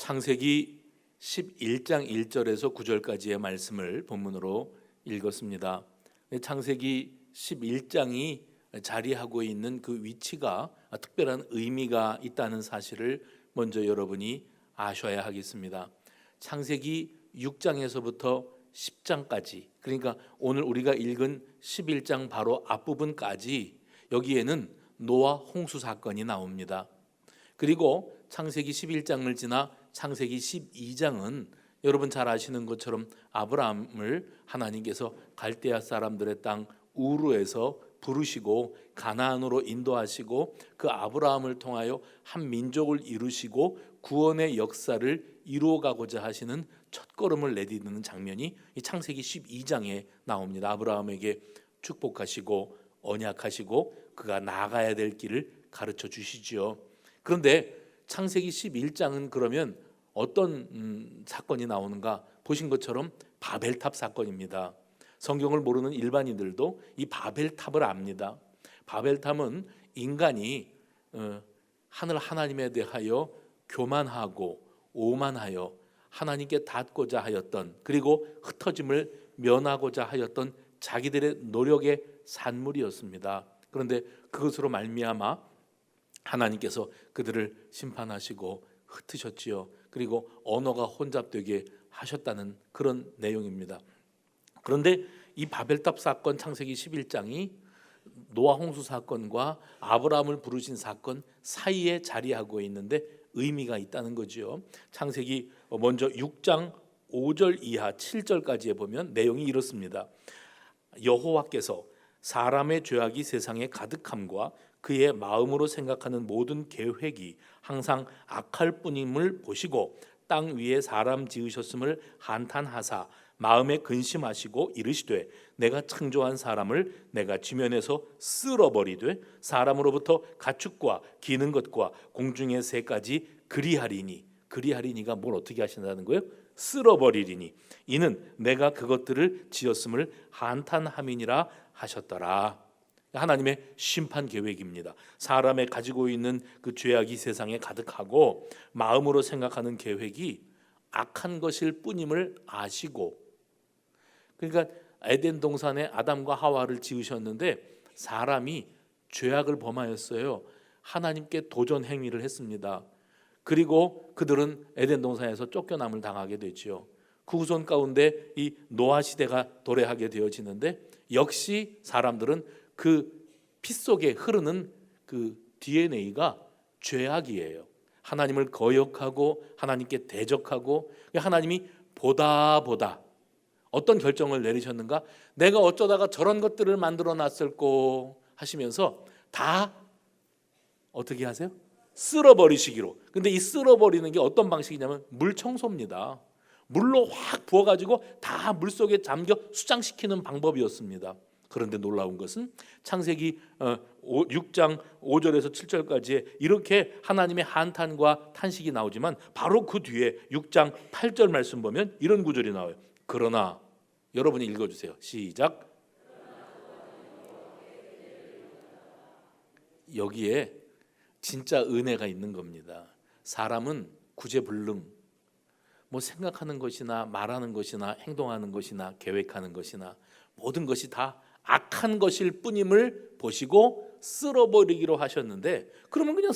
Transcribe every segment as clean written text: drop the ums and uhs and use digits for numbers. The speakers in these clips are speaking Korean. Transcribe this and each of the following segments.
창세기 11장 1절에서 9절까지의 말씀을 본문으로 읽었습니다. 창세기 11장이 자리하고 있는 그 위치가 특별한 의미가 있다는 사실을 먼저 여러분이 아셔야 하겠습니다. 창세기 6장에서부터 10장까지, 그러니까 오늘 우리가 읽은 11장 바로 앞부분까지 여기에는 노아 홍수 사건이 나옵니다. 그리고 창세기 11장을 지나 창세기 12장은 여러분 잘 아시는 것처럼 아브라함을 하나님께서 갈대아 사람들의 땅 우르에서 부르시고 가나안으로 인도하시고 그 아브라함을 통하여 한 민족을 이루시고 구원의 역사를 이루어가고자 하시는 첫걸음을 내딛는 장면이 이 창세기 12장에 나옵니다. 아브라함에게 축복하시고 언약하시고 그가 나아가야 될 길을 가르쳐 주시지요. 그런데 창세기 11장은 그러면 어떤 사건이 나오는가? 보신 것처럼 바벨탑 사건입니다. 성경을 모르는 일반인들도 이 바벨탑을 압니다. 바벨탑은 인간이 하늘 하나님에 대하여 교만하고 오만하여 하나님께 닿고자 하였던, 그리고 흩어짐을 면하고자 하였던 자기들의 노력의 산물이었습니다. 그런데 그것으로 말미암아 하나님께서 그들을 심판하시고 흩으셨지요. 그리고 언어가 혼잡되게 하셨다는 그런 내용입니다. 그런데 이 바벨탑 사건 창세기 11장이 노아 홍수 사건과 아브라함을 부르신 사건 사이에 자리하고 있는데 의미가 있다는 거죠. 창세기 먼저 6장 5절 이하 7절까지에 보면 내용이 이렇습니다. 여호와께서 사람의 죄악이 세상에 가득함과 그의 마음으로 생각하는 모든 계획이 항상 악할 뿐임을 보시고 땅 위에 사람 지으셨음을 한탄하사 마음에 근심하시고 이르시되 내가 창조한 사람을 내가 지면에서 쓸어버리되 사람으로부터 가축과 기는 것과 공중의 새까지 그리하리니가 뭘 어떻게 하신다는 거예요? 쓸어버리리니 이는 내가 그것들을 지었음을 한탄함이니라 하셨더라. 하나님의 심판 계획입니다. 사람의 가지고 있는 그 죄악이 세상에 가득하고 마음으로 생각하는 계획이 악한 것일 뿐임을 아시고, 그러니까 에덴 동산에 아담과 하와를 지으셨는데 사람이 죄악을 범하였어요. 하나님께 도전 행위를 했습니다. 그리고 그들은 에덴 동산에서 쫓겨남을 당하게 되죠. 그 후손 가운데 이 노아 시대가 도래하게 되어지는데 역시 사람들은 그 피 속에 흐르는 그 DNA가 죄악이에요. 하나님을 거역하고 하나님께 대적하고, 하나님이 보다 어떤 결정을 내리셨는가? 내가 어쩌다가 저런 것들을 만들어 놨을꼬 하시면서 다 어떻게 하세요? 쓸어버리시기로. 근데 이 쓸어버리는 게 어떤 방식이냐면 물 청소입니다. 물로 확 부어가지고 다 물속에 잠겨 수장시키는 방법이었습니다. 그런데 놀라운 것은 창세기 6장 5절에서 7절까지 이렇게 하나님의 한탄과 탄식이 나오지만 바로 그 뒤에 6장 8절 말씀 보면 이런 구절이 나와요. 그러나, 여러분이 읽어주세요. 시작. 여기에 진짜 은혜가 있는 겁니다. 사람은 구제불능, 생각하는 것이나 말하는 것이나 행동하는 것이나 계획하는 것이나 모든 것이 다 악한 것일 뿐임을 보시고 쓸어버리기로 하셨는데, 그러면 그냥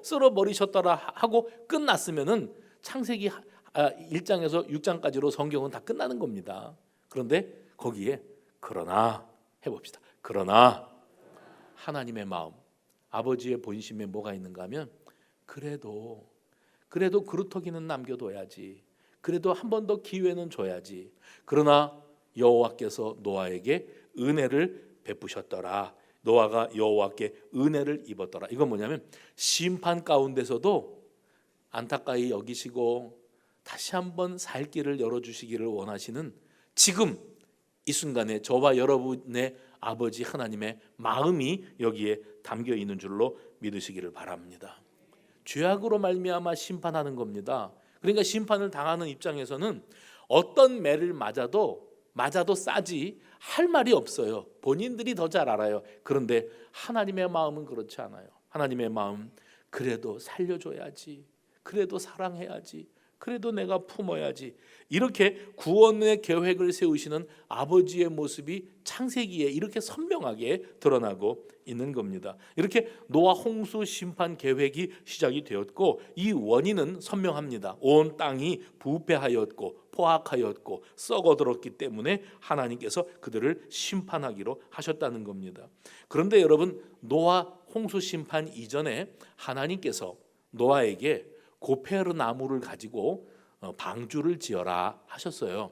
쓸어버리셨더라 하고 끝났으면은 창세기 1장에서 6장까지로 성경은 다 끝나는 겁니다. 그런데 거기에 그러나 해봅시다. 그러나 하나님의 마음, 아버지의 본심에 뭐가 있는가 하면 그래도 그루터기는 남겨둬야지, 그래도 한 번 더 기회는 줘야지. 그러나 여호와께서 노아에게 은혜를 베푸셨더라. 노아가 여호와께 은혜를 입었더라. 이건 뭐냐면 심판 가운데서도 안타까이 여기시고 다시 한번 살 길을 열어주시기를 원하시는 지금 이 순간에 저와 여러분의 아버지 하나님의 마음이 여기에 담겨 있는 줄로 믿으시기를 바랍니다. 죄악으로 말미암아 심판하는 겁니다. 그러니까 심판을 당하는 입장에서는 어떤 매를 맞아도 싸지 할 말이 없어요. 본인들이 더 잘 알아요. 그런데 하나님의 마음은 그렇지 않아요. 하나님의 마음, 그래도 살려줘야지, 그래도 사랑해야지. 그래도 내가 품어야지. 이렇게 구원의 계획을 세우시는 아버지의 모습이 창세기에 이렇게 선명하게 드러나고 있는 겁니다. 이렇게 노아 홍수 심판 계획이 시작이 되었고, 이 원인은 선명합니다. 온 땅이 부패하였고 포악하였고 썩어들었기 때문에 하나님께서 그들을 심판하기로 하셨다는 겁니다. 그런데 여러분, 노아 홍수 심판 이전에 하나님께서 노아에게 고페르 나무를 가지고 방주를 지어라 하셨어요.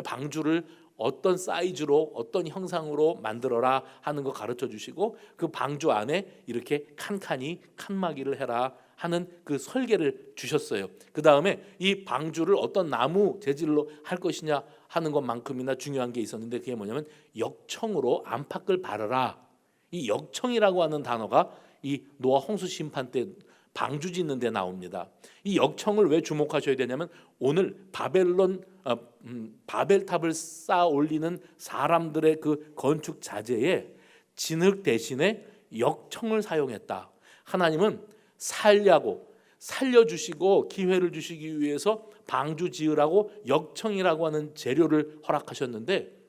방주를 어떤 사이즈로 어떤 형상으로 만들어라 하는 거 가르쳐 주시고, 그 방주 안에 이렇게 칸칸이 칸막이를 해라 하는 그 설계를 주셨어요. 그 다음에 이 방주를 어떤 나무 재질로 할 것이냐 하는 것만큼이나 중요한 게 있었는데, 그게 뭐냐면 역청으로 안팎을 바르라. 이 역청이라고 하는 단어가 이 노아 홍수 심판 때 방주 짓는 데 나옵니다. 이 역청을 왜 주목하셔야 되냐면, 오늘 바벨탑을 쌓아 올리는 사람들의 그 건축 자재에 진흙 대신에 역청을 사용했다. 하나님은 살려주시고 기회를 주시기 위해서 방주 지으라고 역청이라고 하는 재료를 허락하셨는데,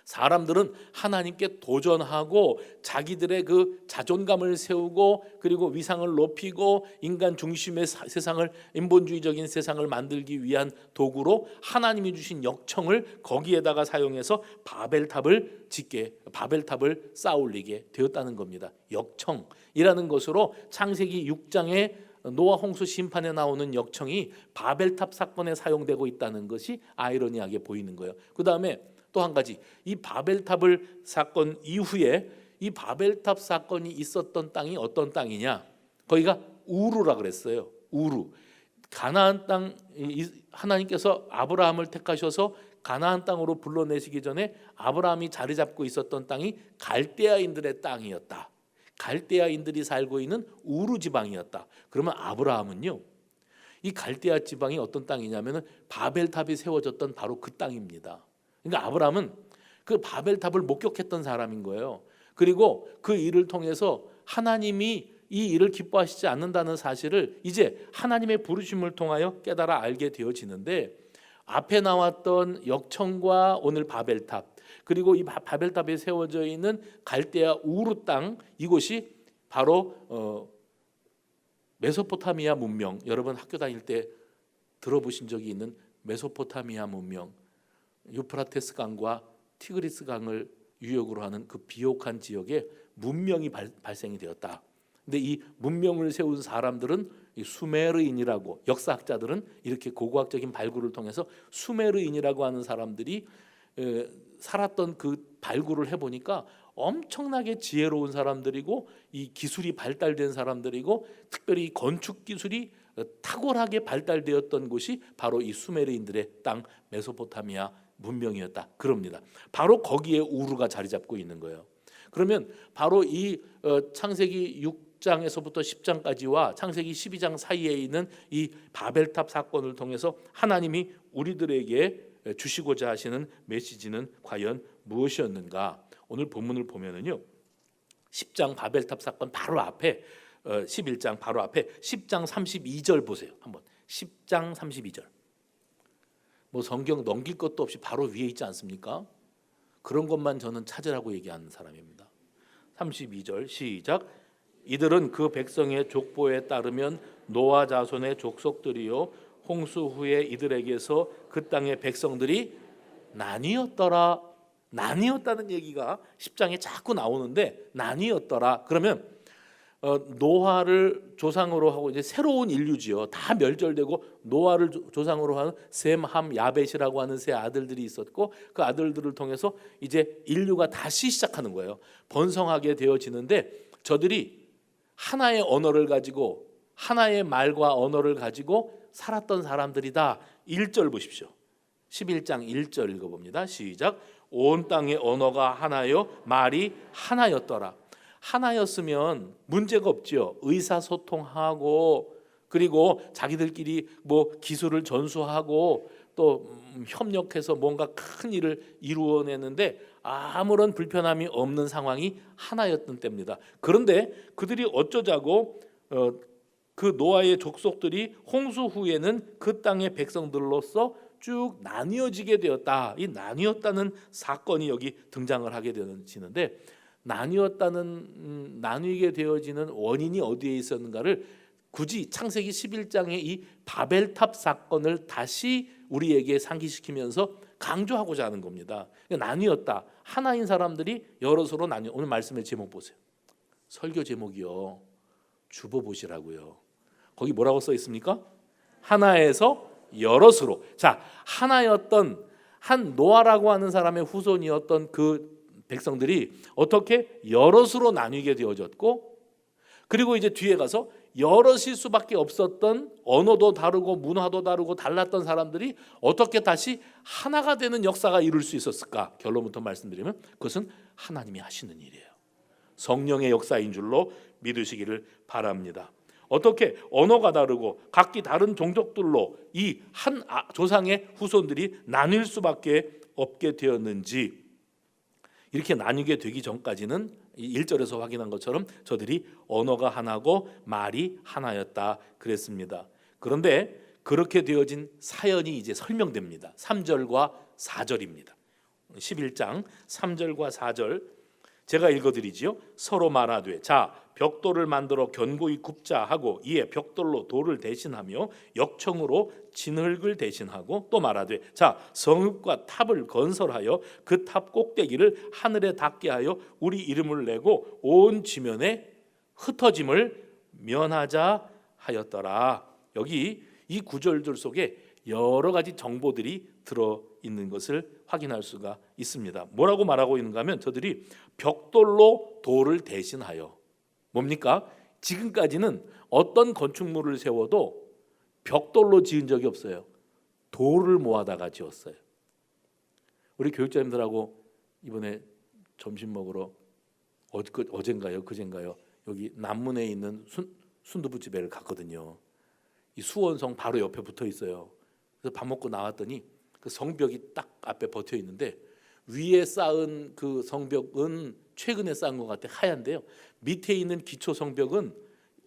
사람들은 하나님께 도전하고 자기들의 그 자존감을 세우고 그리고 위상을 높이고 인간 중심의 세상을, 인본주의적인 세상을 만들기 위한 도구로 하나님이 주신 역청을 거기에다가 사용해서 바벨탑을 쌓아올리게 되었다는 겁니다. 역청이라는 것으로 창세기 6장에 노아 홍수 심판에 나오는 역청이 바벨탑 사건에 사용되고 있다는 것이 아이러니하게 보이는 거예요. 그 다음에 또 한 가지, 이 바벨탑을 사건 이후에 이 바벨탑 사건이 있었던 땅이 어떤 땅이냐? 거기가 우루라 그랬어요. 우루. 가나안 땅, 하나님께서 아브라함을 택하셔서 가나안 땅으로 불러내시기 전에 아브라함이 자리 잡고 있었던 땅이 갈대아인들의 땅이었다. 갈대아인들이 살고 있는 우루 지방이었다. 그러면 아브라함은요, 이 갈대아 지방이 어떤 땅이냐면은 바벨탑이 세워졌던 바로 그 땅입니다. 그러니까 아브라함은 그 바벨탑을 목격했던 사람인 거예요. 그리고 그 일을 통해서 하나님이 이 일을 기뻐하시지 않는다는 사실을 이제 하나님의 부르심을 통하여 깨달아 알게 되어지는데, 앞에 나왔던 역청과 오늘 바벨탑, 그리고 이 바벨탑에 세워져 있는 갈대아 우루 땅, 이곳이 바로 메소포타미아 문명, 여러분 학교 다닐 때 들어보신 적이 있는 메소포타미아 문명, 유프라테스 강과 티그리스 강을 유역으로 하는 그 비옥한 지역에 문명이 발생이 되었다. 근데 이 문명을 세운 사람들은 이 수메르인이라고, 역사학자들은 이렇게 고고학적인 발굴을 통해서 수메르인이라고 하는 사람들이 살았던 그 발굴을 해보니까 엄청나게 지혜로운 사람들이고, 이 기술이 발달된 사람들이고, 특별히 건축 기술이 탁월하게 발달되었던 곳이 바로 이 수메르인들의 땅 메소포타미아 문명이었다. 그럽니다. 바로 거기에 우루가 자리 잡고 있는 거예요. 그러면 바로 이 창세기 6장에서부터 10장까지와 창세기 12장 사이에 있는 이 바벨탑 사건을 통해서 하나님이 우리들에게 주시고자 하시는 메시지는 과연 무엇이었는가? 오늘 본문을 보면은요, 10장 바벨탑 사건 바로 앞에 11장 바로 앞에 10장 32절 보세요. 한번 10장 32절. 뭐 성경 넘길 것도 없이 바로 위에 있지 않습니까? 그런 것만 저는 찾으라고 얘기하는 사람입니다. 32절 시작. 이들은 그 백성의 족보에 따르면 노아 자손의 족속들이요, 홍수 후에 이들에게서 그 땅의 백성들이 나뉘었더라. 나뉘었다는 얘기가 10장에 자꾸 나오는데, 나뉘었더라. 그러면 노아를 조상으로 하고 이제 새로운 인류지요. 다 멸절되고 노아를 조상으로 하는 셈, 함, 야벳이라고 하는 세 아들들이 있었고, 그 아들들을 통해서 이제 인류가 다시 시작하는 거예요. 번성하게 되어지는데, 저들이 하나의 언어를 가지고, 하나의 말과 언어를 가지고 살았던 사람들이다. 1절 보십시오. 11장 1절 읽어봅니다. 시작. 온 땅의 언어가 하나요, 말이 하나였더라. 하나였으면 문제가 없죠. 의사소통하고, 그리고 자기들끼리 뭐 기술을 전수하고 또 협력해서 뭔가 큰 일을 이루어내는데 아무런 불편함이 없는 상황이 하나였던 때입니다. 그런데 그들이 어쩌자고 그 노아의 족속들이 홍수 후에는 그 땅의 백성들로서 쭉 나뉘어지게 되었다. 이 나뉘었다는 사건이 여기 등장을 하게 되어지는데, 나뉘게 되어지는 원인이 어디에 있었는가를 굳이 창세기 11장의 이 바벨탑 사건을 다시 우리에게 상기시키면서 강조하고자 하는 겁니다. 나뉘었다. 하나인 사람들이 여럿으로 나뉘어. 오늘 말씀의 제목 보세요. 설교 제목이요. 주보 보시라고요. 거기 뭐라고 써 있습니까? 하나에서 여럿으로. 자, 하나였던 한 노아라고 하는 사람의 후손이었던 그 백성들이 어떻게 여럿으로 나뉘게 되어졌고, 그리고 이제 뒤에 가서 여럿일 수밖에 없었던, 언어도 다르고 문화도 다르고 달랐던 사람들이 어떻게 다시 하나가 되는 역사가 이룰 수 있었을까? 결론부터 말씀드리면 그것은 하나님이 하시는 일이에요. 성령의 역사인 줄로 믿으시기를 바랍니다. 어떻게 언어가 다르고 각기 다른 종족들로 이 한 조상의 후손들이 나뉠 수밖에 없게 되었는지, 이렇게 나뉘게 되기 전까지는 1절에서 확인한 것처럼 저들이 언어가 하나고 말이 하나였다 그랬습니다. 그런데 그렇게 되어진 사연이 이제 설명됩니다. 3절과 4절입니다. 11장 3절과 4절 제가 읽어드리지요. 서로 말하되 자 벽돌을 만들어 견고히 굽자 하고 이에 벽돌로 돌을 대신하며 역청으로 진흙을 대신하고 또 말하되 자 성읍과 탑을 건설하여 그 탑 꼭대기를 하늘에 닿게 하여 우리 이름을 내고 온 지면에 흩어짐을 면하자 하였더라. 여기 이 구절들 속에 여러 가지 정보들이 들어있는 것을 확인할 수가 있습니다. 뭐라고 말하고 있는가 하면 저들이 벽돌로 돌을 대신하여, 뭡니까? 지금까지는 어떤 건축물을 세워도 벽돌로 지은 적이 없어요. 돌을 모아다가 지었어요. 우리 교육자님들하고 이번에 점심 먹으러 어젠가요 그젠가요 여기 남문에 있는 순두부집에를 갔거든요. 이 수원성 바로 옆에 붙어 있어요. 그래서 밥 먹고 나왔더니 그 성벽이 딱 앞에 버텨 있는데 위에 쌓은 그 성벽은 최근에 쌓은 것 같아, 하얀데요. 밑에 있는 기초 성벽은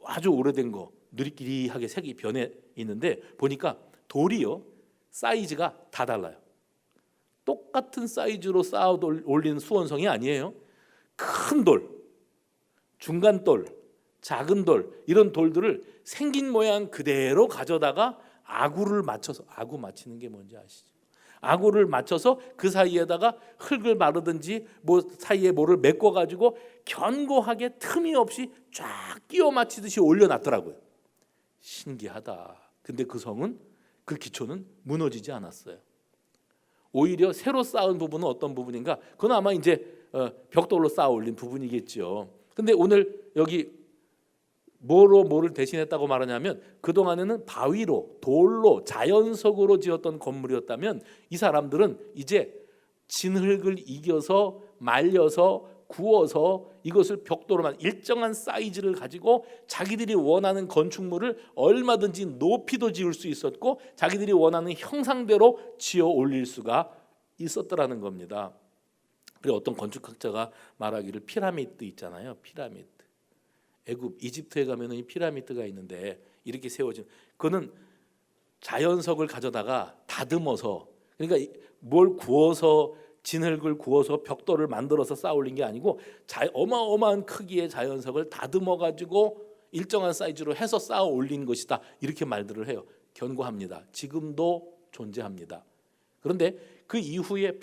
아주 오래된 거, 느리끼리하게 색이 변해 있는데 보니까 돌이요 사이즈가 다 달라요. 똑같은 사이즈로 쌓아 올린 수원성이 아니에요. 큰 돌, 중간 돌, 작은 돌, 이런 돌들을 생긴 모양 그대로 가져다가 아구를 맞춰서, 아구 맞히는 게 뭔지 아시죠? 아구를 맞춰서 그 사이에다가 흙을 바르든지 뭐 사이에 뭐를 메꿔 가지고 견고하게 틈이 없이 쫙 끼워 맞히듯이 올려놨더라고요. 신기하다. 근데 그 성은, 그 기초는 무너지지 않았어요. 오히려 새로 쌓은 부분은 어떤 부분인가? 그건 아마 이제 벽돌로 쌓아 올린 부분이겠죠. 근데 오늘 여기 뭐를 대신했다고 말하냐면 그동안에는 바위로, 돌로, 자연석으로 지었던 건물이었다면 이 사람들은 이제 진흙을 이겨서 말려서 구워서 이것을 벽돌로만 일정한 사이즈를 가지고 자기들이 원하는 건축물을 얼마든지 높이도 지을 수 있었고 자기들이 원하는 형상대로 지어 올릴 수가 있었더라는 겁니다. 그리고 어떤 건축학자가 말하기를 피라미드 있잖아요. 피라미드. 애굽, 이집트에 가면은 이 피라미드가 있는데 이렇게 세워진, 그거는 자연석을 가져다가 다듬어서, 그러니까 뭘 구워서 진흙을 구워서 벽돌을 만들어서 쌓아 올린 게 아니고 어마어마한 크기의 자연석을 다듬어 가지고 일정한 사이즈로 해서 쌓아 올린 것이다. 이렇게 말들을 해요. 견고합니다. 지금도 존재합니다. 그런데 그 이후에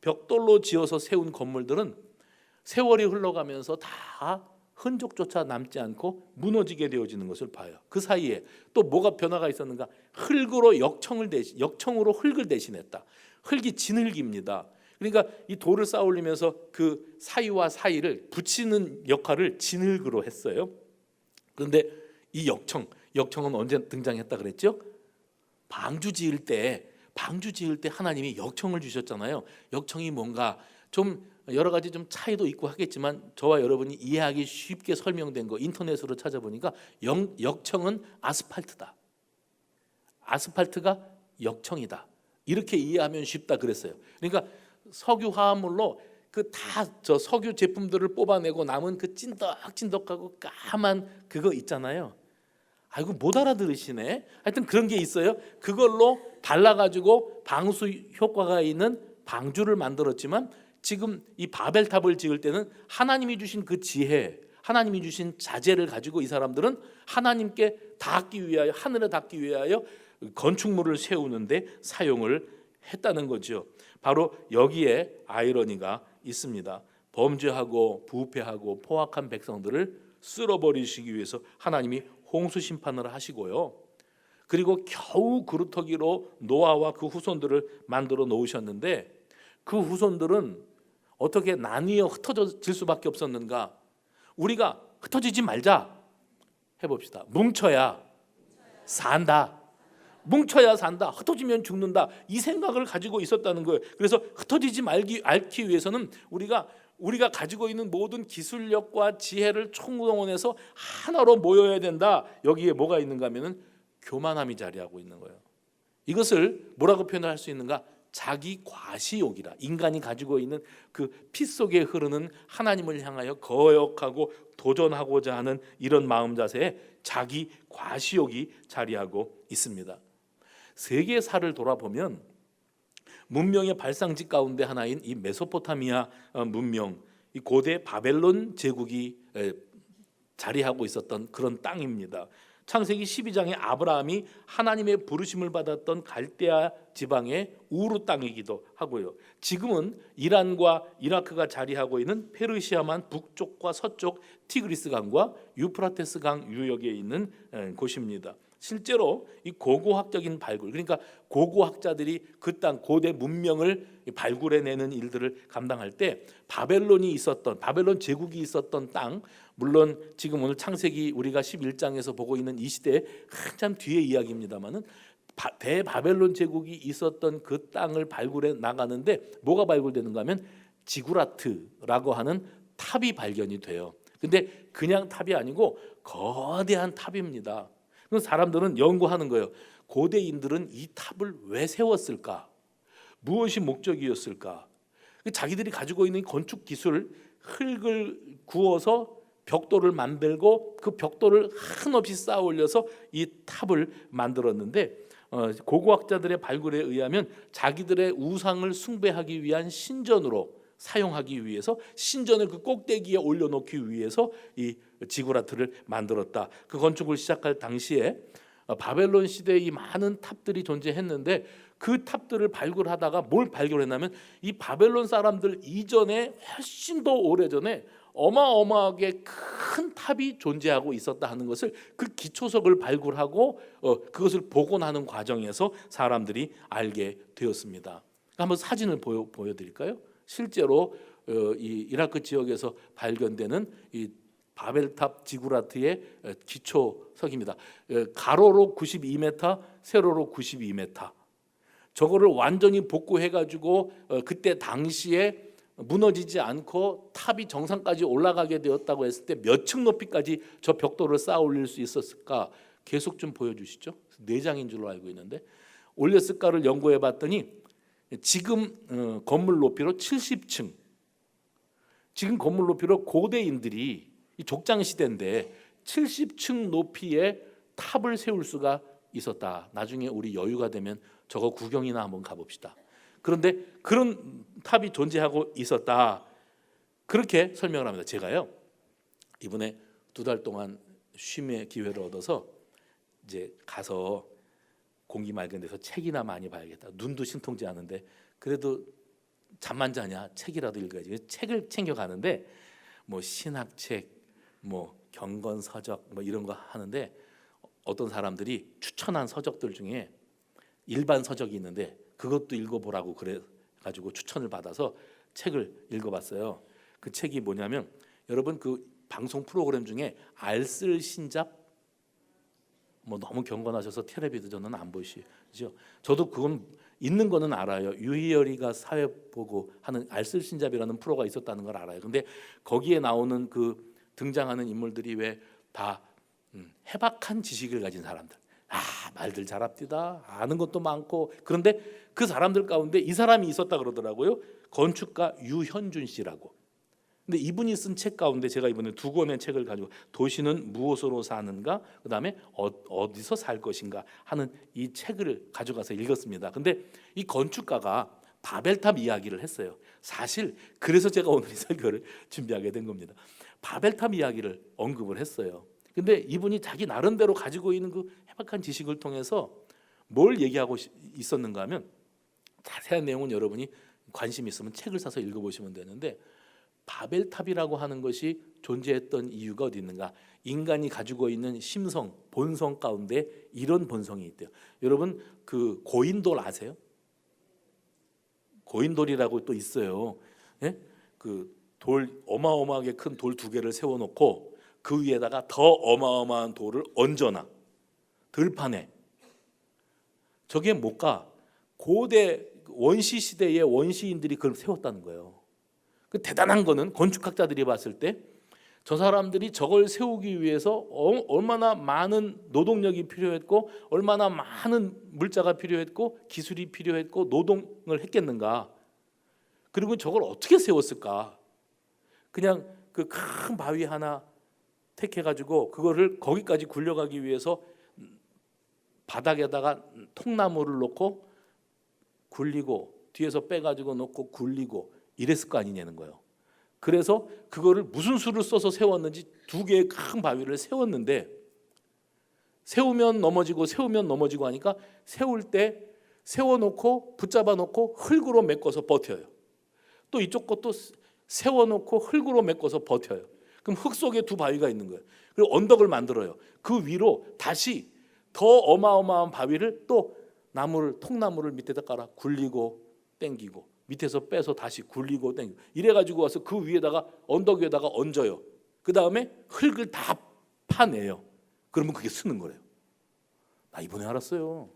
벽돌로 지어서 세운 건물들은 세월이 흘러가면서 다 흔적조차 남지 않고 무너지게 되어지는 것을 봐요. 그 사이에 또 뭐가 변화가 있었는가? 흙으로 역청으로 흙을 대신했다. 흙이 진흙입니다. 그러니까 이 돌을 쌓아 올리면서 그 사이와 사이를 붙이는 역할을 진흙으로 했어요. 그런데 이 역청은 언제 등장했다 그랬죠? 방주 지을 때 하나님이 역청을 주셨잖아요. 역청이 뭔가 좀 여러 가지 좀 차이도 있고 하겠지만 저와 여러분이 이해하기 쉽게 설명된 거 인터넷으로 찾아보니까 역청은 아스팔트다. 아스팔트가 역청이다. 이렇게 이해하면 쉽다 그랬어요. 그러니까 석유 화합물로 그 다 저 석유 제품들을 뽑아내고 남은 그 찐덕찐덕하고 까만 그거 있잖아요. 아이고 못 알아들으시네. 하여튼 그런 게 있어요. 그걸로 발라가지고 방수 효과가 있는 방주를 만들었지만 지금 이 바벨탑을 지을 때는 하나님이 주신 그 지혜, 하나님이 주신 자재를 가지고 이 사람들은 하나님께 닿기 위하여, 하늘에 닿기 위하여 건축물을 세우는데 사용을 했다는 거죠. 바로 여기에 아이러니가 있습니다. 범죄하고 부패하고 포악한 백성들을 쓸어버리시기 위해서 하나님이 홍수 심판을 하시고요. 그리고 겨우 그루터기로 노아와 그 후손들을 만들어 놓으셨는데 그 후손들은 어떻게 나뉘어 흩어질 수밖에 없었는가? 우리가 흩어지지 말자 해봅시다. 뭉쳐야 산다. 뭉쳐야 산다. 흩어지면 죽는다. 이 생각을 가지고 있었다는 거예요. 그래서 흩어지지 않기 위해서는 우리가 가지고 있는 모든 기술력과 지혜를 총동원해서 하나로 모여야 된다. 여기에 뭐가 있는가 하면은 교만함이 자리하고 있는 거예요. 이것을 뭐라고 표현할 수 있는가? 자기 과시욕이라. 인간이 가지고 있는 그 피 속에 흐르는 하나님을 향하여 거역하고 도전하고자 하는 이런 마음 자세에 자기 과시욕이 자리하고 있습니다. 세계사를 돌아보면 문명의 발상지 가운데 하나인 이 메소포타미아 문명, 이 고대 바벨론 제국이 자리하고 있었던 그런 땅입니다. 창세기 12장에 아브라함이 하나님의 부르심을 받았던 갈대아 지방의 우르 땅이기도 하고요. 지금은 이란과 이라크가 자리하고 있는 페르시아만 북쪽과 서쪽 티그리스 강과 유프라테스 강 유역에 있는 곳입니다. 실제로 이 고고학적인 발굴, 그러니까 고고학자들이 그 땅 고대 문명을 발굴해내는 일들을 감당할 때 바벨론 제국이 있었던 땅, 물론 지금 오늘 창세기 우리가 11장에서 보고 있는 이 시대의 한참 뒤의 이야기입니다만은 대바벨론 제국이 있었던 그 땅을 발굴해 나가는데 뭐가 발굴되는가 하면 지구라트라고 하는 탑이 발견이 돼요. 근데 그냥 탑이 아니고 거대한 탑입니다. 사람들은 연구하는 거예요. 고대인들은 이 탑을 왜 세웠을까? 무엇이 목적이었을까? 자기들이 가지고 있는 건축 기술, 흙을 구워서 벽돌을 만들고 그 벽돌을 한없이 쌓아 올려서 이 탑을 만들었는데 고고학자들의 발굴에 의하면 자기들의 우상을 숭배하기 위한 신전으로 사용하기 위해서 신전을 그 꼭대기에 올려놓기 위해서 이 지구라트를 만들었다. 그 건축을 시작할 당시에 바벨론 시대의 이 많은 탑들이 존재했는데 그 탑들을 발굴하다가 뭘 발견했냐면 이 바벨론 사람들 이전에 훨씬 더 오래전에 어마어마하게 큰 탑이 존재하고 있었다 하는 것을 그 기초석을 발굴하고 그것을 복원하는 과정에서 사람들이 알게 되었습니다. 한번 사진을 보여드릴까요? 실제로 이 이라크 지역에서 발견되는 이 바벨탑 지구라트의 기초석입니다. 가로로 92m, 세로로 92m. 저거를 완전히 복구해가지고 그때 당시에 무너지지 않고 탑이 정상까지 올라가게 되었다고 했을 때 몇 층 높이까지 저 벽돌을 쌓아 올릴 수 있었을까? 계속 좀 보여주시죠. 4장인 줄로 알고 있는데 올렸을까를 연구해봤더니 지금 건물 높이로 70층. 지금 건물 높이로 고대인들이 이 족장 시대인데 70층 높이의 탑을 세울 수가 있었다. 나중에 우리 여유가 되면 저거 구경이나 한번 가봅시다. 그런데 그런 탑이 존재하고 있었다. 그렇게 설명을 합니다. 제가요 이번에 2달 동안 쉼의 기회를 얻어서 이제 가서 공기 맑은 데서 책이나 많이 봐야겠다. 눈도 신통치 않은데 그래도 잠만 자냐? 책이라도 읽어야지. 책을 챙겨 가는데 뭐 신학책, 뭐 경건 서적 뭐 이런 거 하는데 어떤 사람들이 추천한 서적들 중에 일반 서적이 있는데 그것도 읽어보라고 그래 가지고 추천을 받아서 책을 읽어봤어요. 그 책이 뭐냐면 여러분 그 방송 프로그램 중에 알쓸신잡 뭐 너무 경건하셔서 텔레비도 저는 안 보시죠. 저도 그건 있는 거는 알아요. 유희열이가 사회 보고 하는 알쓸신잡이라는 프로가 있었다는 걸 알아요. 근데 거기에 나오는 그 등장하는 인물들이 왜 다 해박한 지식을 가진 사람들. 말들 잘합디다. 아는 것도 많고. 그런데 그 사람들 가운데 이 사람이 있었다 그러더라고요. 건축가 유현준 씨라고. 근데 이분이 쓴 책 가운데 제가 이번에 두 권의 책을 가지고 도시는 무엇으로 사는가, 그다음에 어디서 살 것인가 하는 이 책을 가져가서 읽었습니다. 근데 이 건축가가 바벨탑 이야기를 했어요. 사실 그래서 제가 오늘 이 설교를 준비하게 된 겁니다. 바벨탑 이야기를 언급을 했어요. 근데 이분이 자기 나름대로 가지고 있는 그 해박한 지식을 통해서 뭘 얘기하고 있었는가 하면, 자세한 내용은 여러분이 관심 있으면 책을 사서 읽어보시면 되는데, 바벨탑이라고 하는 것이 존재했던 이유가 어디 있는가? 인간이 가지고 있는 심성, 본성 가운데 이런 본성이 있대요. 여러분 그 고인돌 아세요? 고인돌이라고 또 있어요. 예? 그 돌 어마어마하게 큰 돌 두 개를 세워놓고 그 위에다가 더 어마어마한 돌을 얹어놔. 들판에. 저게 뭘까? 고대 원시 시대의 원시인들이 그걸 세웠다는 거예요. 그 대단한 거는 건축학자들이 봤을 때 저 사람들이 저걸 세우기 위해서 얼마나 많은 노동력이 필요했고, 얼마나 많은 물자가 필요했고, 기술이 필요했고, 노동을 했겠는가. 그리고 저걸 어떻게 세웠을까. 그냥 그 큰 바위 하나 택해가지고 그거를 거기까지 굴려가기 위해서 바닥에다가 통나무를 놓고 굴리고 뒤에서 빼가지고 놓고 굴리고 이랬을 거 아니냐는 거예요. 그래서 그거를 무슨 수를 써서 세웠는지 두 개의 큰 바위를 세웠는데, 세우면 넘어지고 세우면 넘어지고 하니까 세울 때 세워놓고 붙잡아 놓고 흙으로 메꿔서 버텨요. 또 이쪽 것도 세워놓고 흙으로 메꿔서 버텨요. 그럼 흙 속에 두 바위가 있는 거예요. 그리고 언덕을 만들어요. 그 위로 다시 더 어마어마한 바위를 또 통나무를 밑에다 깔아 굴리고 땡기고, 밑에서 빼서 다시 굴리고 땡기고, 이래가지고 와서 그 위에다가 언덕 위에다가 얹어요. 그 다음에 흙을 다 파내요. 그러면 그게 쓰는 거래요. 나 이번에 알았어요.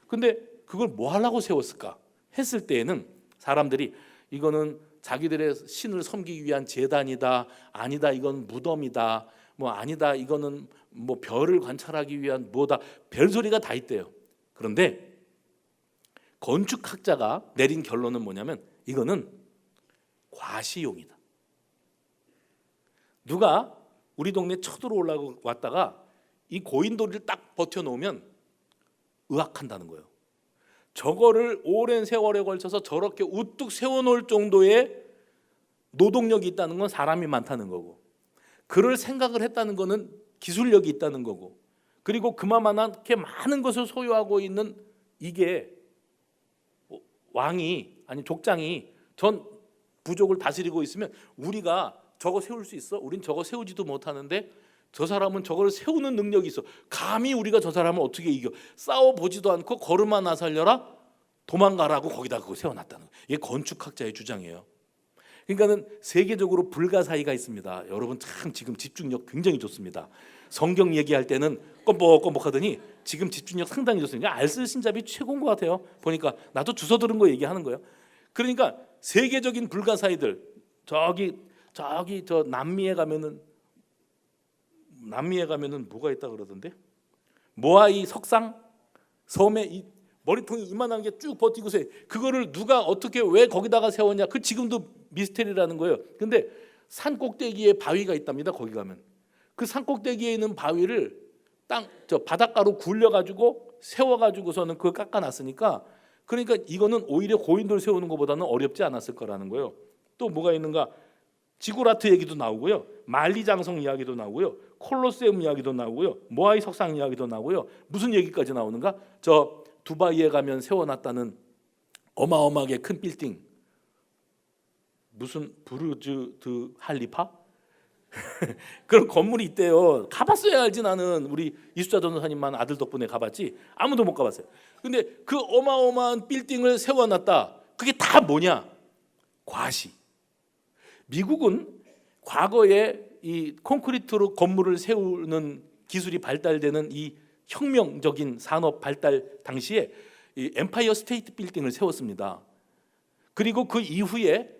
근데 그걸 뭐 하려고 세웠을까 했을 때에는 사람들이 이거는 자기들의 신을 섬기기 위한 제단이다, 아니다 이건 무덤이다, 뭐 아니다 이거는 뭐 별을 관찰하기 위한 뭐다, 별소리가 다 있대요. 그런데 건축학자가 내린 결론은 뭐냐면 이거는 과시용이다. 누가 우리 동네 쳐들어 올라왔다가 이 고인돌을 딱 버텨놓으면 의학한다는 거예요. 저거를 오랜 세월에 걸쳐서 저렇게 우뚝 세워놓을 정도의 노동력이 있다는 건 사람이 많다는 거고, 그럴 생각을 했다는 거는 기술력이 있다는 거고, 그리고 그만하게 많은 것을 소유하고 있는 이게 왕이 아니 족장이 전 부족을 다스리고 있으면 우리가 저거 세울 수 있어? 우린 저거 세우지도 못하는데 저 사람은 저걸 세우는 능력이 있어. 감히 우리가 저 사람을 어떻게 이겨? 싸워보지도 않고 걸음 하나 살려라? 도망가라고 거기다 그거 세워놨다는 거예요. 이게 건축학자의 주장이에요. 그러니까는 세계적으로 불가사의가 있습니다. 여러분 참 지금 집중력 굉장히 좋습니다. 성경 얘기할 때는 껌뻑껌뻑하더니 지금 집중력 상당히 좋습니다. 알쓸신잡이 최고인 것 같아요. 보니까 나도 주워 들은 거 얘기하는 거예요. 그러니까 세계적인 불가사의들 저기 저 남미에 가면은 뭐가 있다 그러던데, 모아이 석상 섬에 이 머리통이 이만한 게 쭉 버티고서 그거를 누가 어떻게 왜 거기다가 세웠냐, 그 지금도 미스테리라는 거예요. 근데 산 꼭대기에 바위가 있답니다. 거기 가면 그 산 꼭대기에 있는 바위를 바닷가로 굴려가지고 세워가지고서는 그걸 깎아놨으니까, 그러니까 이거는 오히려 고인돌 세우는 것보다는 어렵지 않았을 거라는 거예요. 또 뭐가 있는가? 지구라트 얘기도 나오고요, 만리장성 이야기도 나오고요, 콜로세움 이야기도 나오고요, 모아이 석상 이야기도 나오고요. 무슨 얘기까지 나오는가? 저 두바이에 가면 세워놨다는 어마어마하게 큰 빌딩, 무슨 부르즈 드 할리파? 그런 건물이 있대요. 가봤어야 알지. 나는 우리 이수자 전도사님만 아들 덕분에 가봤지 아무도 못 가봤어요. 근데 그 어마어마한 빌딩을 세워놨다. 그게 다 뭐냐? 과시. 미국은 과거에 이 콘크리트로 건물을 세우는 기술이 발달되는 이 혁명적인 산업 발달 당시에 이 엠파이어 스테이트 빌딩을 세웠습니다. 그리고 그 이후에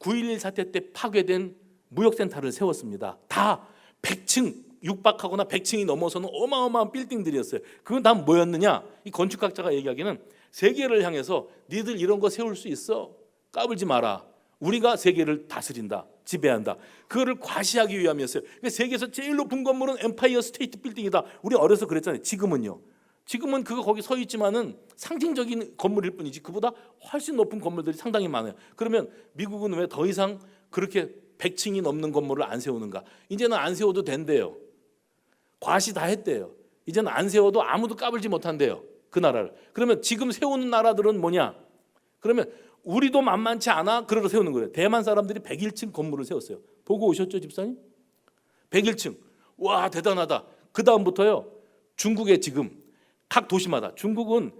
9.11 사태 때 파괴된 무역센터를 세웠습니다. 다 100층 육박하거나 100층이 넘어서는 어마어마한 빌딩들이었어요. 그건 다 뭐였느냐? 이 건축학자가 얘기하기는 세계를 향해서 니들 이런 거 세울 수 있어? 까불지 마라. 우리가 세계를 다스린다, 지배한다. 그거를 과시하기 위함이었어요. 그러니까 세계에서 제일 높은 건물은 엠파이어 스테이트 빌딩이다. 우리 어려서 그랬잖아요. 지금은요. 지금은 그거 거기 서 있지만은 상징적인 건물일 뿐이지 그보다 훨씬 높은 건물들이 상당히 많아요. 그러면 미국은 왜 더 이상 그렇게 100층이 넘는 건물을 안 세우는가? 이제는 안 세워도 된대요. 과시 다 했대요. 이제는 안 세워도 아무도 까불지 못한대요. 그 나라를. 그러면 지금 세우는 나라들은 뭐냐? 그러면 우리도 만만치 않아. 그러러 세우는 거예요. 대만 사람들이 101층 건물을 세웠어요. 보고 오셨죠, 집사님? 101층. 와, 대단하다. 그 다음부터요. 중국에 지금 각 도시마다, 중국은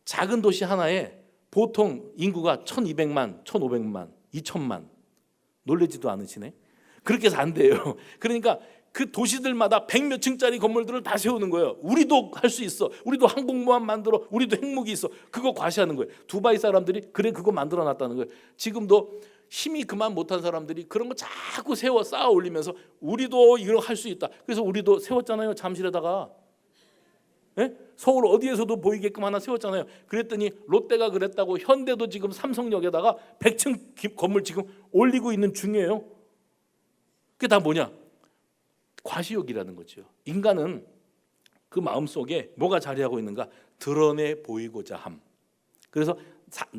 작은 도시 하나에 보통 인구가 1200만, 1500만, 2000만. 놀라지도 않으시네. 그렇게 해서 안 돼요. 그러니까 그 도시들마다 100몇 층짜리 건물들을 다 세우는 거예요. 우리도 할 수 있어. 우리도 항공모함 만들어. 우리도 핵무기 있어. 그거 과시하는 거예요. 두바이 사람들이 그래 그거 만들어 놨다는 거예요. 지금도 힘이 그만 못한 사람들이 그런 거 자꾸 세워 쌓아 올리면서 우리도 이거 할 수 있다. 그래서 우리도 세웠잖아요. 잠실에다가. 네? 서울 어디에서도 보이게끔 하나 세웠잖아요. 그랬더니 롯데가 그랬다고 현대도 지금 삼성역에다가 100층 건물 지금 올리고 있는 중이에요. 그게 다 뭐냐? 과시욕이라는 거죠. 인간은 그 마음속에 뭐가 자리하고 있는가? 드러내 보이고자 함. 그래서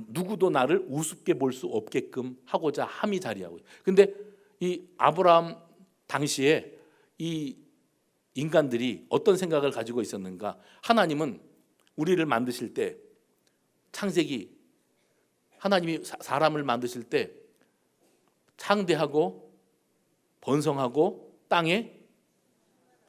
누구도 나를 우습게 볼 수 없게끔 하고자 함이 자리하고 있어요. 근데 이 아브라함 당시에 이 인간들이 어떤 생각을 가지고 있었는가? 하나님은 우리를 만드실 때 창세기 하나님이 사람을 만드실 때 창대하고 번성하고 땅에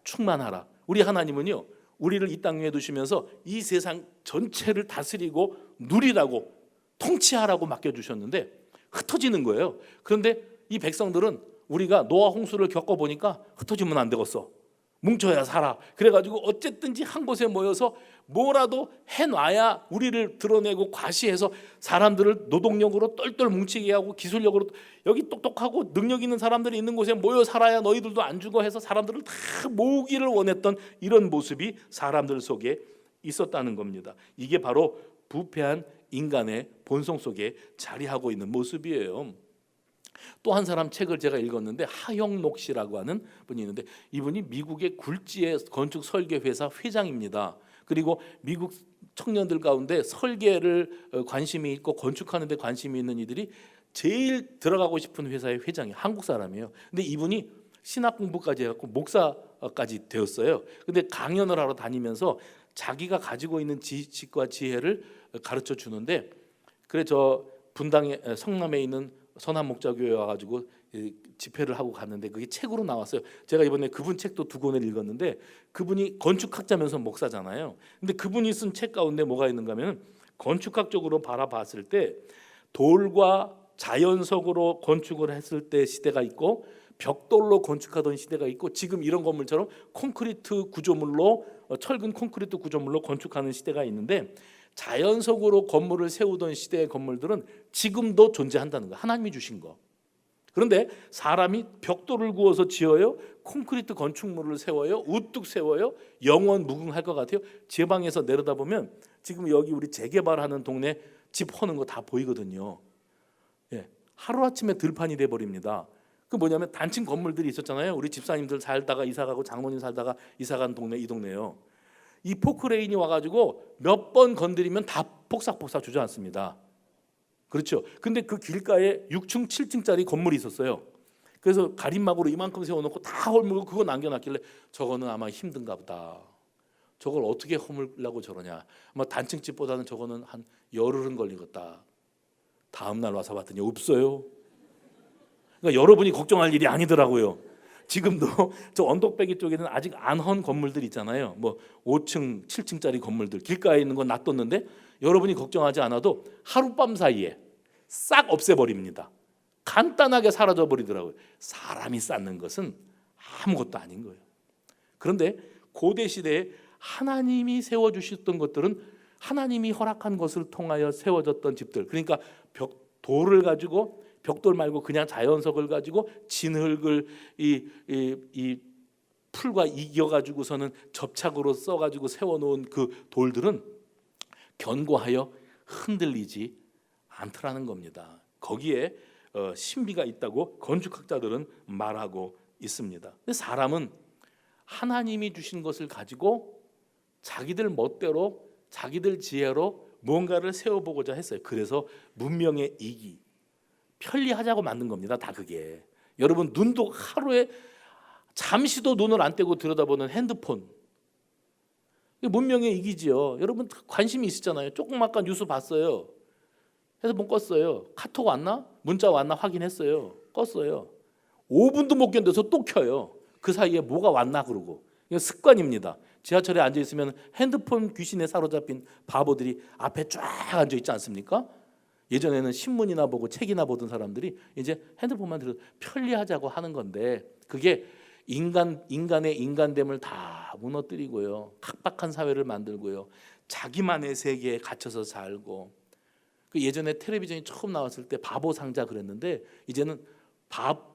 충만하라. 우리 하나님은요, 우리를 이 땅 위에 두시면서 이 세상 전체를 다스리고 누리라고 통치하라고 맡겨주셨는데 흩어지는 거예요. 그런데 이 백성들은 우리가 노아 홍수를 겪어보니까 흩어지면 안 되겠어. 뭉쳐야 살아. 그래가지고 어쨌든지 한 곳에 모여서 뭐라도 해놔야 우리를 드러내고 과시해서 사람들을 노동력으로 똘똘 뭉치게 하고 기술력으로 여기 똑똑하고 능력 있는 사람들이 있는 곳에 모여 살아야 너희들도 안 죽어 해서 사람들을 다 모으기를 원했던 이런 모습이 사람들 속에 있었다는 겁니다. 이게 바로 부패한 인간의 본성 속에 자리하고 있는 모습이에요. 또 한 사람 책을 제가 읽었는데 하형록 씨라고 하는 분이 있는데 이분이 미국의 굴지의 건축 설계 회사 회장입니다. 그리고 미국 청년들 가운데 설계를 관심이 있고 건축하는 데 관심이 있는 이들이 제일 들어가고 싶은 회사의 회장이 한국 사람이에요. 근데 이분이 신학 공부까지 해갖고 목사까지 되었어요. 근데 강연을 하러 다니면서 자기가 가지고 있는 지식과 지혜를 가르쳐 주는데 그래 저 분당에 성남에 있는 선한 목자교회에 와가지고 집회를 하고 갔는데 그게 책으로 나왔어요. 제가 이번에 그분 책도 2권을 읽었는데 그분이 건축학자면서 목사잖아요. 근데 그분이 쓴 책 가운데 뭐가 있는가 하면 건축학적으로 바라봤을 때 돌과 자연석으로 건축을 했을 때 시대가 있고 벽돌로 건축하던 시대가 있고 지금 이런 건물처럼 콘크리트 구조물로 철근 콘크리트 구조물로 건축하는 시대가 있는데 자연석으로 건물을 세우던 시대의 건물들은 지금도 존재한다는 거예요. 하나님이 주신 거. 그런데 사람이 벽돌을 구워서 지어요? 콘크리트 건축물을 세워요? 우뚝 세워요? 영원 무궁할 것 같아요? 제 방에서 내려다보면 지금 여기 우리 재개발하는 동네 집 허는 거 다 보이거든요. 예, 하루아침에 들판이 돼버립니다. 그 뭐냐면 단층 건물들이 있었잖아요. 우리 집사님들 살다가 이사가고 장모님 살다가 이사간 동네 이 동네요. 이 포크레인이 와가지고 몇 번 건드리면 다 폭삭폭삭 주저앉습니다. 그렇죠. 근데 그 길가에 6층, 7층짜리 건물이 있었어요. 그래서 가림막으로 이만큼 세워놓고 다 헐물고 그거 남겨놨길래 저거는 아마 힘든가 보다. 저걸 어떻게 허물려고 저러냐. 아마 단층 집보다는 저거는 한 열흘은 걸리겠다. 다음 날 와서 봤더니 없어요. 그러니까 여러분이 걱정할 일이 아니더라고요. 지금도 저 언덕배기 쪽에는 아직 안 헌 건물들 있잖아요. 뭐 5층, 7층짜리 건물들 길가에 있는 건 놔뒀는데 여러분이 걱정하지 않아도 하룻밤 사이에 싹 없애버립니다. 간단하게 사라져 버리더라고요. 사람이 쌓는 것은 아무것도 아닌 거예요. 그런데 고대 시대에 하나님이 세워주셨던 것들은 하나님이 허락한 것을 통하여 세워졌던 집들. 그러니까 돌을 가지고 벽돌 말고 그냥 자연석을 가지고 진흙을 이 풀과 이겨 가지고서는 접착으로 써 가지고 세워 놓은 그 돌들은 견고하여 흔들리지 않더라는 겁니다. 거기에 신비가 있다고 건축학자들은 말하고 있습니다. 근데 사람은 하나님이 주신 것을 가지고 자기들 멋대로 자기들 지혜로 뭔가를 세워보고자 했어요. 그래서 문명의 이기, 편리하자고 만든 겁니다. 다 그게. 여러분 눈도 하루에 잠시도 눈을 안 떼고 들여다보는 핸드폰, 문명의 이기지요. 여러분 관심이 있었잖아요. 조금 아까 뉴스 봤어요. 핸드폰 껐어요. 카톡 왔나? 문자 왔나 확인했어요. 껐어요. 5분도 못 견뎌서 또 켜요. 그 사이에 뭐가 왔나 그러고. 이건 습관입니다. 지하철에 앉아 있으면 핸드폰 귀신에 사로잡힌 바보들이 앞에 쫙 앉아 있지 않습니까? 예전에는 신문이나 보고 책이나 보던 사람들이 이제 핸드폰만 들어서 편리하자고 하는 건데, 그게 인간의 인간됨을 다 무너뜨리고요, 각박한 사회를 만들고요, 자기만의 세계에 갇혀서 살고. 그 예전에 텔레비전이 처음 나왔을 때 바보 상자 그랬는데, 이제는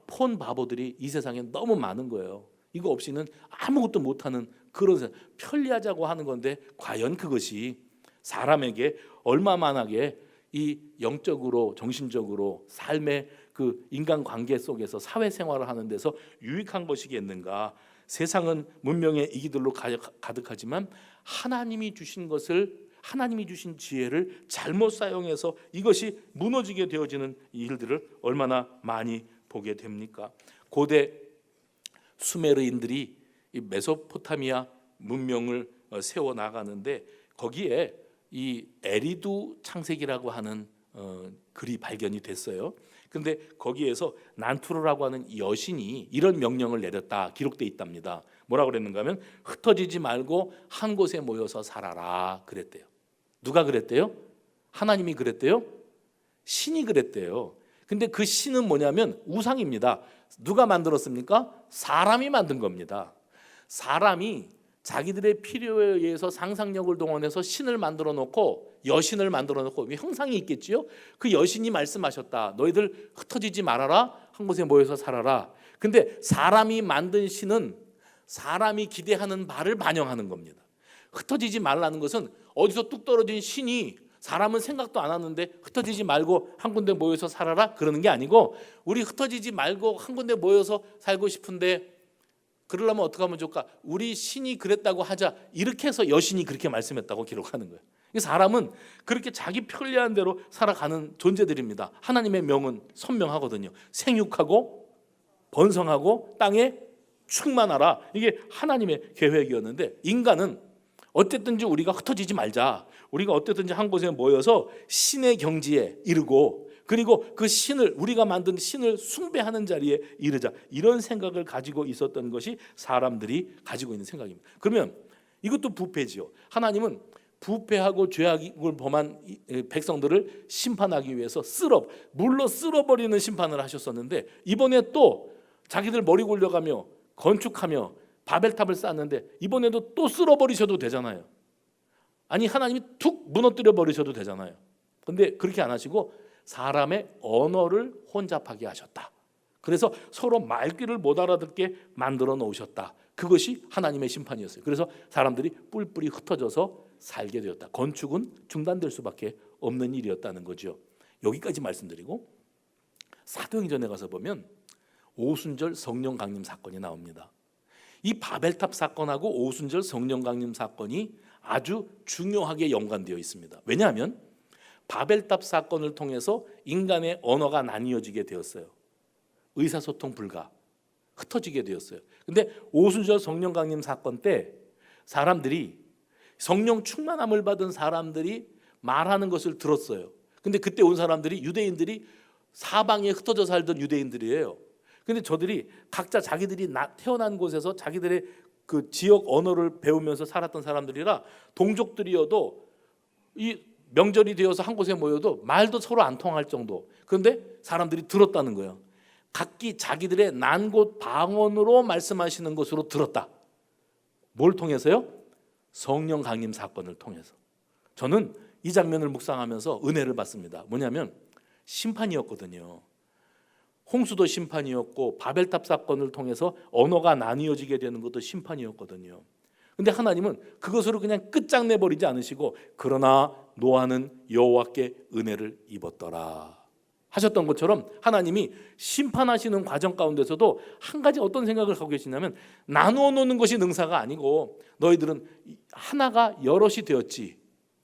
폰 바보들이 이 세상에 너무 많은 거예요. 이거 없이는 아무것도 못하는 그런 세상. 편리하자고 하는 건데 과연 그것이 사람에게 얼마만하게 이 영적으로 정신적으로 삶의 그 인간관계 속에서 사회생활을 하는 데서 유익한 것이겠는가. 세상은 문명의 이기들로 가득하지만 하나님이 주신 것을, 하나님이 주신 지혜를 잘못 사용해서 이것이 무너지게 되어지는 일들을 얼마나 많이 보게 됩니까? 고대 수메르인들이 이 메소포타미아 문명을 세워 나가는데, 거기에 이 에리두 창세기라고 하는 글이 발견이 됐어요. 근데 거기에서 난투르라고 하는 여신이 이런 명령을 내렸다 기록돼 있답니다. 뭐라고 그랬는가 하면 흩어지지 말고 한 곳에 모여서 살아라 그랬대요. 누가 그랬대요? 하나님이 그랬대요? 신이 그랬대요. 근데 그 신은 뭐냐면 우상입니다. 누가 만들었습니까? 사람이 만든 겁니다. 사람이 자기들의 필요에 의해서 상상력을 동원해서 신을 만들어 놓고, 여신을 만들어 놓고, 형상이 있겠지요. 그 여신이 말씀하셨다. 너희들 흩어지지 말아라. 한 곳에 모여서 살아라. 근데 사람이 만든 신은 사람이 기대하는 바를 반영하는 겁니다. 흩어지지 말라는 것은 어디서 뚝 떨어진 신이 사람은 생각도 안 하는데 흩어지지 말고 한 군데 모여서 살아라 그러는 게 아니고, 우리 흩어지지 말고 한 군데 모여서 살고 싶은데 그러려면 어떻게 하면 좋을까? 우리 신이 그랬다고 하자. 이렇게 해서 여신이 그렇게 말씀했다고 기록하는 거예요. 사람은 그렇게 자기 편리한 대로 살아가는 존재들입니다. 하나님의 명은 선명하거든요. 생육하고 번성하고 땅에 충만하라. 이게 하나님의 계획이었는데, 인간은 어쨌든지 우리가 흩어지지 말자. 우리가 어쨌든지 한 곳에 모여서 신의 경지에 이르고, 그리고 그 신을, 우리가 만든 신을 숭배하는 자리에 이르자. 이런 생각을 가지고 있었던 것이 사람들이 가지고 있는 생각입니다. 그러면 이것도 부패지요. 하나님은 부패하고 죄악을 범한 백성들을 심판하기 위해서 물로 쓸어버리는 심판을 하셨었는데, 이번에 또 자기들 머리 굴려가며 건축하며 바벨탑을 쌓았는데 이번에도 또 쓸어버리셔도 되잖아요. 아니 하나님이 툭 무너뜨려 버리셔도 되잖아요. 그런데 그렇게 안 하시고 사람의 언어를 혼잡하게 하셨다. 그래서 서로 말귀를 못 알아듣게 만들어 놓으셨다. 그것이 하나님의 심판이었어요. 그래서 사람들이 뿔뿔이 흩어져서 살게 되었다. 건축은 중단될 수밖에 없는 일이었다는 거죠. 여기까지 말씀드리고 사도행전에 가서 보면 오순절 성령 강림 사건이 나옵니다. 이 바벨탑 사건하고 오순절 성령 강림 사건이 아주 중요하게 연관되어 있습니다. 왜냐하면 바벨탑 사건을 통해서 인간의 언어가 나뉘어지게 되었어요. 의사소통 불가, 흩어지게 되었어요. 근데 오순절 성령 강림 사건 때 사람들이, 성령 충만함을 받은 사람들이 말하는 것을 들었어요. 근데 그때 온 사람들이 유대인들이 사방에 흩어져 살던 유대인들이에요. 근데 저들이 각자 자기들이 태어난 곳에서 자기들의 그 지역 언어를 배우면서 살았던 사람들이라 동족들이어도 이 명절이 되어서 한 곳에 모여도 말도 서로 안 통할 정도. 그런데 사람들이 들었다는 거예요. 각기 자기들의 난 곳 방언으로 말씀하시는 것으로 들었다. 뭘 통해서요? 성령 강림 사건을 통해서. 저는 이 장면을 묵상하면서 은혜를 받습니다. 뭐냐면 심판이었거든요. 홍수도 심판이었고 바벨탑 사건을 통해서 언어가 나뉘어지게 되는 것도 심판이었거든요. 근데 하나님은 그것으로 그냥 끝장내버리지 않으시고, 그러나 노아는 여호와께 은혜를 입었더라. 하셨던 것처럼 하나님이 심판하시는 과정 가운데서도 한 가지 어떤 생각을 하고 계시냐면 나누어 놓는 것이 능사가 아니고 너희들은 하나가 여럿이 되었지.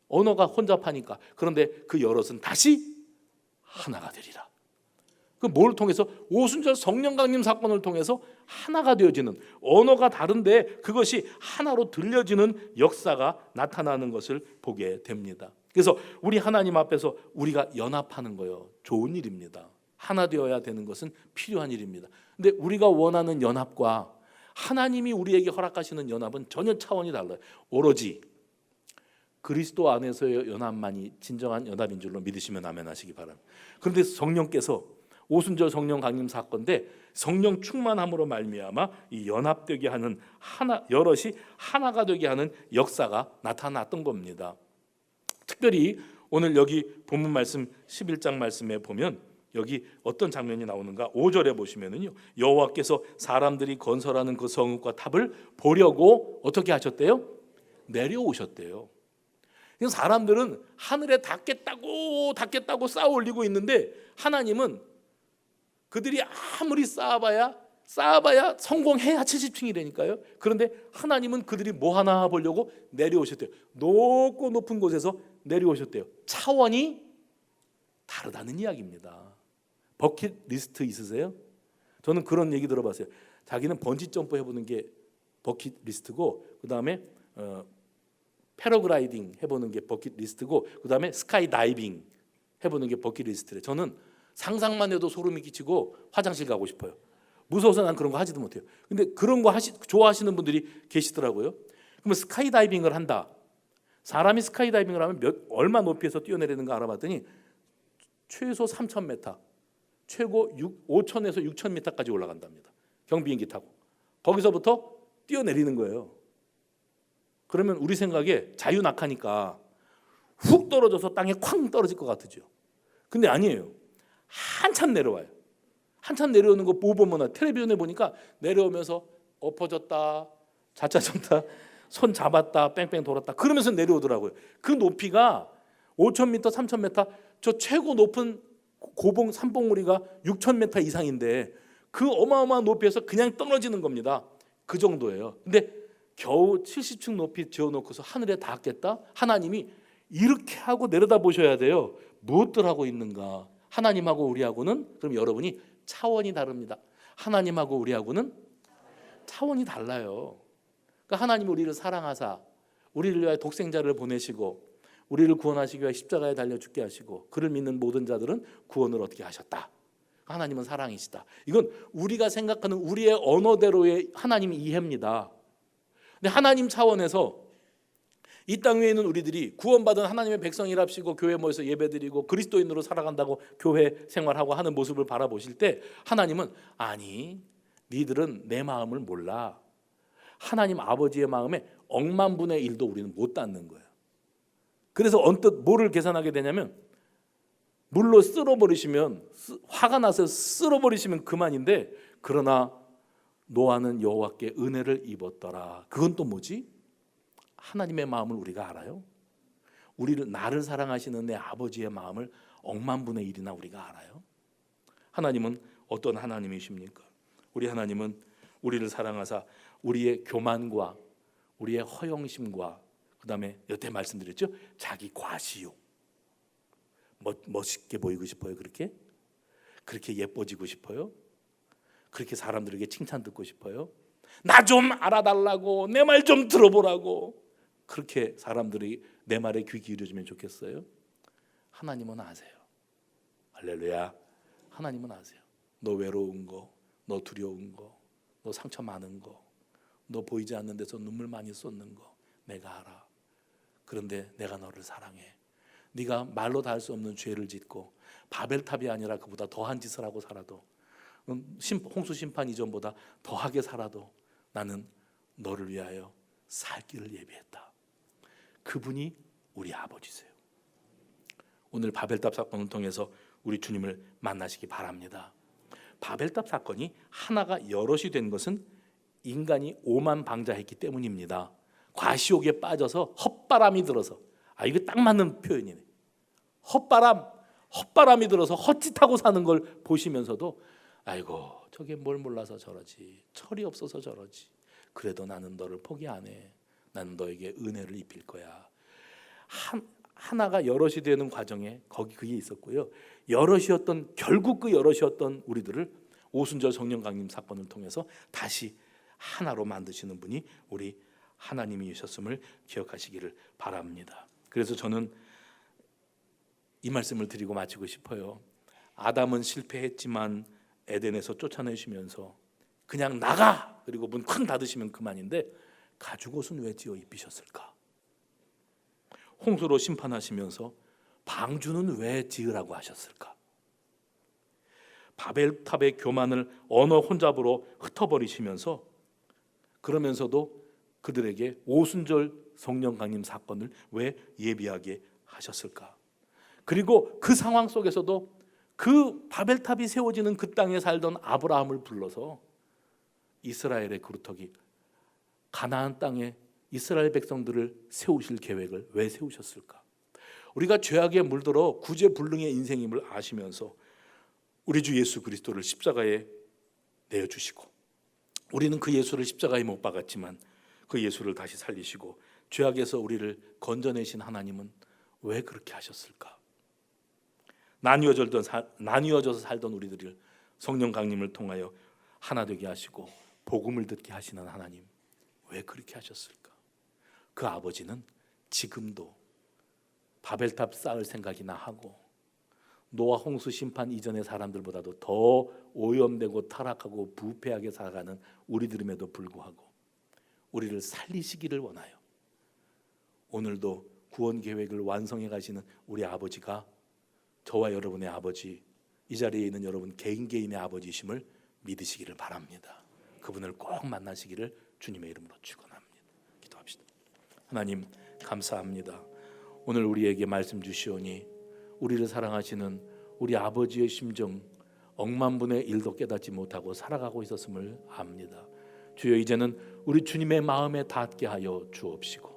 언어가 혼잡하니까. 그런데 그 여럿은 다시 하나가 되리라. 그 뭘 통해서? 오순절 성령 강림 사건을 통해서 하나가 되어지는, 언어가 다른데 그것이 하나로 들려지는 역사가 나타나는 것을 보게 됩니다. 그래서 우리 하나님 앞에서 우리가 연합하는 거예요. 좋은 일입니다. 하나 되어야 되는 것은 필요한 일입니다. 근데 우리가 원하는 연합과 하나님이 우리에게 허락하시는 연합은 전혀 차원이 달라요. 오로지 그리스도 안에서의 연합만이 진정한 연합인 줄로 믿으시면 아멘 하시기 바랍니다. 그런데 성령께서 오순절 성령 강림 사건인데 성령 충만함으로 말미암아 이 연합되게 하는 하나, 여럿이 하나가 되게 하는 역사가 나타났던 겁니다. 특별히 오늘 여기 본문 말씀 11장 말씀에 보면 여기 어떤 장면이 나오는가? 5절에 보시면은요, 여호와께서 사람들이 건설하는 그 성읍과 탑을 보려고 어떻게 하셨대요? 내려오셨대요. 사람들은 하늘에 닿겠다고 쌓아 올리고 있는데 하나님은 그들이 아무리 쌓아봐야 성공해야 70층이 되니까요. 그런데 하나님은 그들이 뭐 하나 보려고 내려오셨대요. 높고 높은 곳에서 내려오셨대요. 차원이 다르다는 이야기입니다. 버킷리스트 있으세요? 저는 그런 얘기 들어봤어요. 자기는 번지 점프 해보는 게 버킷리스트고, 그 다음에 패러글라이딩 해보는 게 버킷리스트고, 그 다음에 스카이 다이빙 해보는 게 버킷리스트래. 저는 상상만 해도 소름이 끼치고 화장실 가고 싶어요. 무서워서 난 그런 거 하지도 못해요. 근데 그런 거 좋아하시는 분들이 계시더라고요. 그러면 스카이다이빙을 한다. 사람이 스카이다이빙을 하면 얼마 높이에서 뛰어내리는가 알아봤더니 최소 3,000m, 최고 5,000에서 6,000m까지 올라간답니다. 경비행기 타고. 거기서부터 뛰어내리는 거예요. 그러면 우리 생각에 자유낙하니까 훅 떨어져서 땅에 쾅 떨어질 것 같으죠. 근데 아니에요. 한참 내려와요. 한참 내려오는 거 보면 텔레비전에 보니까 내려오면서 엎어졌다, 자짜졌다, 손 잡았다, 뺑뺑 돌았다 그러면서 내려오더라고요. 그 높이가 5,000m, 3,000m, 저 최고 높은 고봉 산봉우리가 6,000m 이상인데 그 어마어마한 높이에서 그냥 떨어지는 겁니다. 그 정도예요. 근데 겨우 70층 높이 지어놓고서 하늘에 닿겠다? 하나님이 이렇게 하고 내려다 보셔야 돼요. 무엇들 하고 있는가? 하나님하고 우리하고는, 그럼 여러분이 차원이 다릅니다. 하나님하고 우리하고는 차원이 달라요. 그러니까 하나님이 우리를 사랑하사 우리를 위하여 독생자를 보내시고 우리를 구원하시기 위하여 십자가에 달려 죽게 하시고 그를 믿는 모든 자들은 구원을 얻게 하셨다. 하나님은 사랑이시다. 이건 우리가 생각하는 우리의 언어대로의 하나님의 이해입니다. 근데 하나님 차원에서 이 땅 위에 있는 우리들이 구원받은 하나님의 백성이랍시고 교회 모여서 예배드리고 그리스도인으로 살아간다고 교회 생활하고 하는 모습을 바라보실 때 하나님은 아니 니들은 내 마음을 몰라. 하나님 아버지의 마음에 억만분의 1도 우리는 못 닿는 거예요. 그래서 언뜻 뭐를 계산하게 되냐면 물로 쓸어버리시면 화가 나서 쓸어버리시면 그만인데 그러나 노아는 여호와께 은혜를 입었더라. 그건 또 뭐지? 하나님의 마음을 우리가 알아요? 나를 사랑하시는 내 아버지의 마음을 억만분의 1이나 우리가 알아요? 하나님은 어떤 하나님이십니까? 우리 하나님은 우리를 사랑하사 우리의 교만과 우리의 허영심과 그 다음에 여태 말씀드렸죠? 자기 과시욕. 멋있게 보이고 싶어요? 그렇게 예뻐지고 싶어요? 그렇게 사람들에게 칭찬 듣고 싶어요? 나 좀 알아달라고, 내 말 좀 들어보라고 그렇게 사람들이 내 말에 귀 기울여주면 좋겠어요? 하나님은 아세요. 할렐루야. 하나님은 아세요. 너 외로운 거, 너 두려운 거, 너 상처 많은 거, 너 보이지 않는 데서 눈물 많이 쏟는 거 내가 알아. 그런데 내가 너를 사랑해. 네가 말로 다 할 수 없는 죄를 짓고 바벨탑이 아니라 그보다 더한 짓을 하고 살아도 홍수 심판 이전보다 더하게 살아도 나는 너를 위하여 살 길을 예비했다. 그분이 우리 아버지세요. 오늘 바벨탑 사건을 통해서 우리 주님을 만나시기 바랍니다. 바벨탑 사건이 하나가 여럿이 된 것은 인간이 오만방자했기 때문입니다. 과시욕에 빠져서 헛바람이 들어서 이거 딱 맞는 표현이네. 헛바람이 들어서 헛짓하고 사는 걸 보시면서도 아이고 저게 뭘 몰라서 저러지, 철이 없어서 저러지, 그래도 나는 너를 포기 안 해, 나는 너에게 은혜를 입힐 거야. 하나가 여럿이 되는 과정에 그게 있었고요. 결국 그 여럿이었던 우리들을 오순절 성령 강림 사건을 통해서 다시 하나로 만드시는 분이 우리 하나님이셨음을 기억하시기를 바랍니다. 그래서 저는 이 말씀을 드리고 마치고 싶어요. 아담은 실패했지만 에덴에서 쫓아내시면서 그냥 나가! 그리고 문 쾅 닫으시면 그만인데 가죽옷은 왜 지어 입히셨을까? 홍수로 심판하시면서 방주는 왜 지으라고 하셨을까? 바벨탑의 교만을 언어 혼잡으로 흩어버리시면서 그러면서도 그들에게 오순절 성령 강림 사건을 왜 예비하게 하셨을까? 그리고 그 상황 속에서도 그 바벨탑이 세워지는 그 땅에 살던 아브라함을 불러서 이스라엘의 그루터기 가나안 땅에 이스라엘 백성들을 세우실 계획을 왜 세우셨을까? 우리가 죄악에 물들어 구제불능의 인생임을 아시면서 우리 주 예수 그리스도를 십자가에 내어주시고 우리는 그 예수를 십자가에 못 박았지만 그 예수를 다시 살리시고 죄악에서 우리를 건져내신 하나님은 왜 그렇게 하셨을까? 나뉘어져서 살던 우리들을 성령 강림을 통하여 하나 되게 하시고 복음을 듣게 하시는 하나님 왜 그렇게 하셨을까? 그 아버지는 지금도 바벨탑 쌓을 생각이나 하고 노아 홍수 심판 이전의 사람들보다도 더 오염되고 타락하고 부패하게 살아가는 우리들임에도 불구하고 우리를 살리시기를 원하여 오늘도 구원 계획을 완성해 가시는 우리 아버지가 저와 여러분의 아버지, 이 자리에 있는 여러분 개인의 아버지이심을 믿으시기를 바랍니다. 그분을 꼭 만나시기를 주님의 이름으로 축원합니다. 기도합시다. 하나님 감사합니다. 오늘 우리에게 말씀 주시오니 우리를 사랑하시는 우리 아버지의 심정 억만분의 일도 깨닫지 못하고 살아가고 있었음을 압니다. 주여 이제는 우리 주님의 마음에 닿게 하여 주옵시고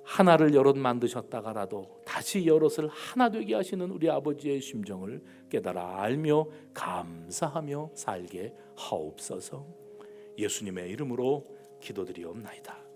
하나를 여럿 만드셨다가라도 다시 여럿을 하나 되게 하시는 우리 아버지의 심정을 깨달아 알며 감사하며 살게 하옵소서. 예수님의 이름으로 기도드리옵나이다.